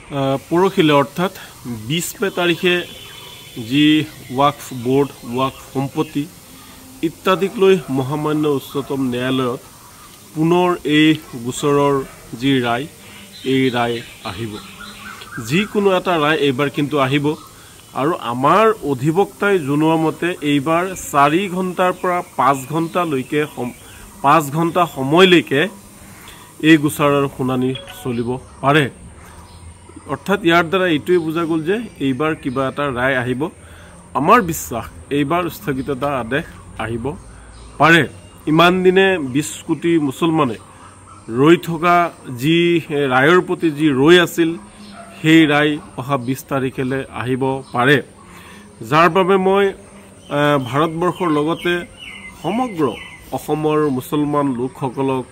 পৰহিলে অৰ্থাৎ 20 মে তাৰিখে যি ৱাকফ বোৰ্ড ৱাকফ সম্পত্তি ইত্যাদিক লৈ মহামান্য উচ্চতম ন্যায়ালয়ত পুনৰ এই গোচৰৰ যি ৰায় এই ৰায় আহিব। যিকোনো এটা ৰায় এইবাৰ কিন্তু আহিব আৰু আমাৰ অধিবক্তাই জনোৱা মতে এইবাৰ 4 ঘণ্টাৰ পৰা 5 ঘণ্টালৈকে 5 ঘণ্টা সময়লৈকে এই গোচৰৰ শুনানি চলিব পাৰে। অৰ্থাৎ ইয়াৰ দ্বাৰা এইটোৱে বুজা গ'ল যে এইবাৰ কিবা এটা ৰায় আহিব। আমাৰ বিশ্বাস এইবাৰ স্থগিততা আদেশ আহিব পাৰে। ইমান দিনে 20 কোটি মুছলমানে ৰৈ থকা যি ৰায়ৰ প্ৰতি যি ৰৈ আছিল সেই ৰায় অহা 20 তাৰিখলৈ আহিব পাৰে, যাৰ বাবে মই ভাৰতবৰ্ষৰ লগতে সমগ্ৰ অসমৰ মুছলমান লোকসকলক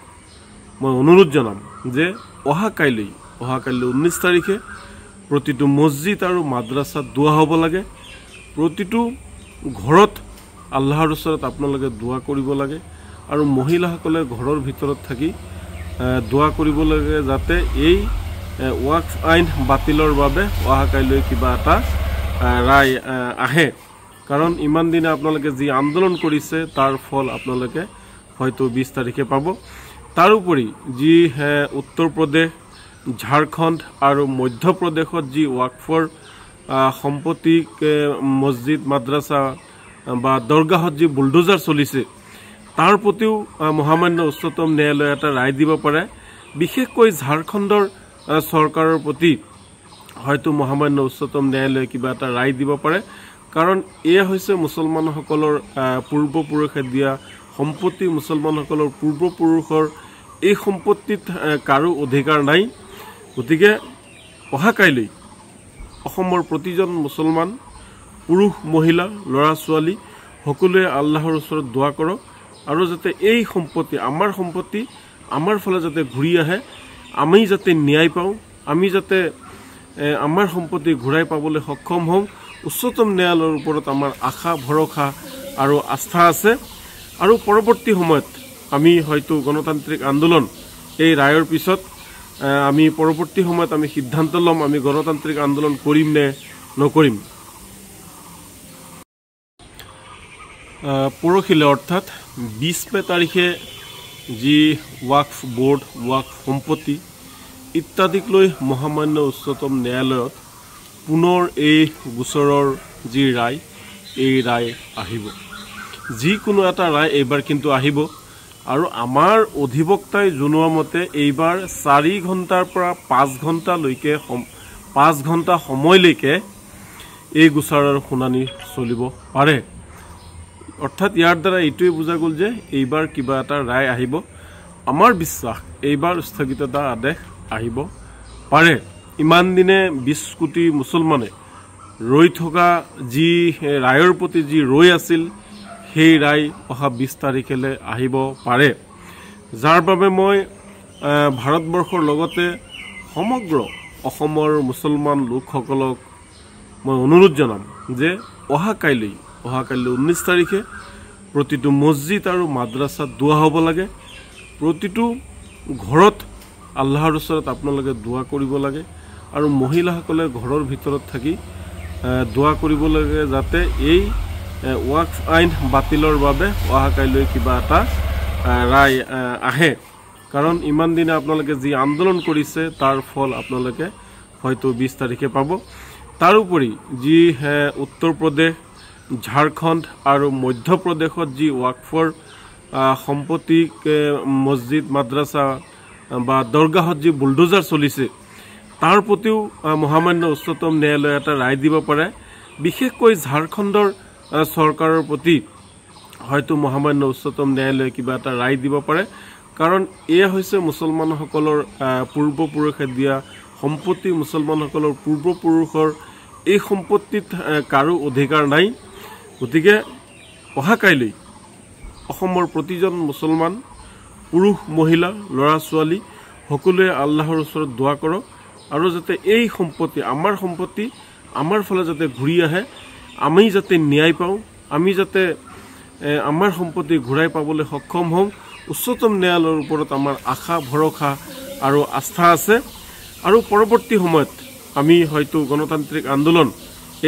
মই অনুৰোধ জনাম যে অহাকাইলৈ 19 তাৰিখে প্ৰতিটো মছজিদ আৰু মাদ্ৰাছাত দোৱা হ'ব লাগে। প্ৰতিটো ঘৰত আল্লাহৰ ওচৰত আপোনালোকে দোৱা কৰিব লাগে আৰু মহিলাসকলে ঘৰৰ ভিতৰত থাকি দোৱা কৰিব লাগে যাতে এই ৱাকফ আইন বাতিলৰ বাবে অহাকাইলৈ কিবা এটা ৰায় আহে। কাৰণ ইমান দিনে আপোনালোকে যি আন্দোলন কৰিছে তাৰ ফল আপোনালোকে হয়তো 20 তাৰিখে পাব। তাৰোপৰি যি উত্তৰ প্ৰদেশ, ঝাৰখণ্ড আৰু মধ্যপ্ৰদেশত যি ৱাকফৰ সম্পত্তি মছজিদ মাদ্ৰাছা বা দৰগাহত যি বুলডোজাৰ চলিছে তাৰ প্ৰতিও মহামান্য উচ্চতম ন্যায়ালয়ে এটা ৰায় দিব পাৰে। বিশেষকৈ ঝাৰখণ্ডৰ চৰকাৰৰ প্ৰতি হয়তো মহামান্য উচ্চতম ন্যায়ালয়ে কিবা এটা ৰায় দিব পাৰে, কাৰণ এয়া হৈছে মুছলমানসকলৰ পূৰ্বপুৰুষে দিয়া সম্পত্তি। মুছলমানসকলৰ পূৰ্বপুৰুষৰ এই সম্পত্তিত কাৰো অধিকাৰ নাই। গতিকে অহাকাইলৈ অসমৰ প্ৰতিজন মুছলমান পুৰুষ মহিলা ল'ৰা ছোৱালী সকলোৱে আল্লাহৰ ওচৰত দোৱা কৰক আৰু যাতে এই সম্পত্তি আমাৰ ফালে যাতে ঘূৰি আহে, আমি যাতে ন্যায় পাওঁ, আমি যাতে আমাৰ সম্পত্তি ঘূৰাই পাবলৈ সক্ষম হওঁ। উচ্চতম ন্যায়ালয়ৰ ওপৰত আমাৰ আশা ভৰসা আৰু আস্থা আছে আৰু পৰৱৰ্তী সময়ত আমি হয়তো গণতান্ত্ৰিক আন্দোলন এই ৰায়ৰ পিছত আমি পৰৱৰ্তী সময়ত আমি সিদ্ধান্ত ল'ম আমি গণতান্ত্ৰিক আন্দোলন কৰিম নে নকৰিম। পৰহিলে অৰ্থাৎ 20 মে তাৰিখে যি ৱাকফ বোৰ্ড ৱাকফ সম্পত্তি ইত্যাদিক লৈ মহামান্য উচ্চতম ন্যায়ালয়ত পুনৰ এই গোচৰৰ যি ৰায় এই ৰায় আহিব। যিকোনো এটা ৰায় এইবাৰ কিন্তু আহিব আৰু আমাৰ অধিবক্তাই জনোৱা মতে এইবাৰ 4 ঘণ্টাৰ পৰা 5 ঘণ্টালৈকে 5 ঘণ্টা সময়লৈকে এই গোচৰৰ শুনানি চলিব পাৰে। অৰ্থাৎ ইয়াৰ দ্বাৰা এইটোৱে বুজা গ'ল যে এইবাৰ কিবা এটা ৰায় আহিব। আমাৰ বিশ্বাস এইবাৰ স্থগিততা আদেশ আহিব পাৰে। ইমান দিনে 20 কোটি মুছলমানে ৰৈ থকা যি ৰায়ৰ প্ৰতি যি ৰৈ আছিল সেই ৰায় অহা 20 তাৰিখলৈ আহিব পাৰে, যাৰ বাবে মই ভাৰতবৰ্ষৰ লগতে সমগ্ৰ অসমৰ মুছলমান লোকসকলক মই অনুৰোধ জনাম যে অহাকাইলৈ 19 তাৰিখে প্ৰতিটো মছজিদ আৰু মাদ্ৰাছাত দোৱা হ'ব লাগে। প্ৰতিটো ঘৰত আল্লাহৰ ওচৰত আপোনালোকে দোৱা কৰিব লাগে আৰু মহিলাসকলে ঘৰৰ ভিতৰত থাকি দোৱা কৰিব লাগে যাতে এই ৱাকফ আইন বাতিলৰ বাবে অহাকাইলৈ কিবা এটা ৰায় আহে। কাৰণ ইমান দিনে আপোনালোকে যি আন্দোলন কৰিছে তাৰ ফল আপোনালোকে হয়তো 20 তাৰিখে পাব। তাৰোপৰি যি উত্তৰ প্ৰদেশ, ঝাৰখণ্ড আৰু মধ্যপ্ৰদেশত যি ৱাকফৰ সম্পত্তি মছজিদ মাদ্ৰাছা বা দৰগাহত যি বুলডোজাৰ চলিছে তাৰ প্ৰতিও মহামান্য উচ্চতম ন্যায়ালয়ে এটা ৰায় দিব পাৰে। বিশেষকৈ ঝাৰখণ্ডৰ চৰকাৰৰ প্ৰতি হয়তো মহামান্য উচ্চতম ন্যায়ালয়ে কিবা এটা ৰায় দিব পাৰে, কাৰণ এয়া হৈছে মুছলমানসকলৰ পূৰ্বপুৰুষে দিয়া সম্পত্তি। মুছলমানসকলৰ পূৰ্বপুৰুষৰ এই সম্পত্তিত কাৰো অধিকাৰ নাই। গতিকে অহাকাইলৈ অসমৰ প্ৰতিজন মুছলমান পুৰুষ মহিলা ল'ৰা ছোৱালী সকলোৱে আল্লাহৰ ওচৰত দোৱা কৰক আৰু যাতে এই সম্পত্তি আমাৰ ফালে যাতে ঘূৰি আহে, আমি যাতে ন্যায় পাওঁ, আমি যাতে আমাৰ সম্পত্তি ঘূৰাই পাবলৈ সক্ষম হওঁ। উচ্চতম ন্যায়ালয়ৰ ওপৰত আমাৰ আশা ভৰসা আৰু আস্থা আছে আৰু পৰৱৰ্তী সময়ত আমি হয়তো গণতান্ত্ৰিক আন্দোলন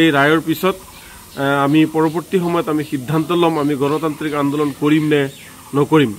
এই ৰায়ৰ পিছত আমি পৰৱৰ্তী সময়ত আমি সিদ্ধান্ত ল'ম আমি গণতান্ত্ৰিক আন্দোলন কৰিম নে নকৰিম।